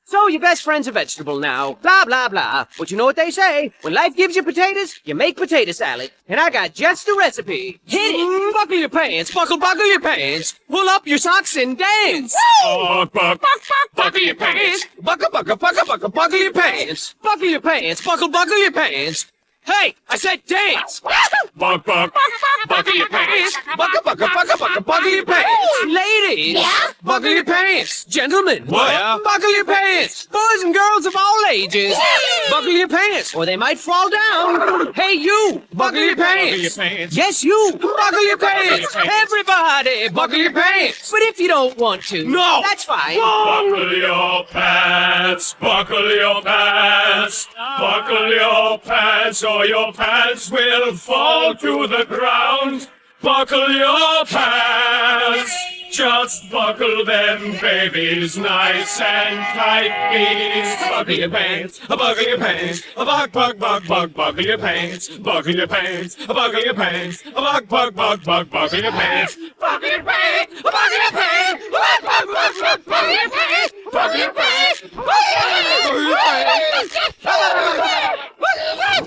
So your best friend's a vegetable now. Blah, blah, blah. But you know what they say? When life gives you potatoes, you make potato salad. And I got just the recipe. Hit it! Buckle your pants, buckle your pants. Pull up your socks and dance. Buckle your pants. Buckle your pants. Buckle your pants, buckle your pants. Hey, I said dance! Buckle your pants! Buckle your pants! Ladies! Yeah? Buckle your pants! Gentlemen! What? Yeah? Buckle your pants! Boys and girls of all ages! Buckle your pants, or they might fall down! Hey, you! Buckle your pants! your pants. Yes, you! Buckle your pants! pants. Everybody, buckle your pants! But if you don't want to, No! that's fine. Buckle your pants, buckle your pants, buckle your pants, or your pants will fall to the ground. Buckle your pants, just buckle them, babies, nice and tight, please. Buckle your pants, buckle your pants, buckle your pants, buckle your pants, buckle your pants, buckle your pants, buckle your pants, buckle your pants, buckle your pants, buckle your pants, buckle your pants, buckle your pants.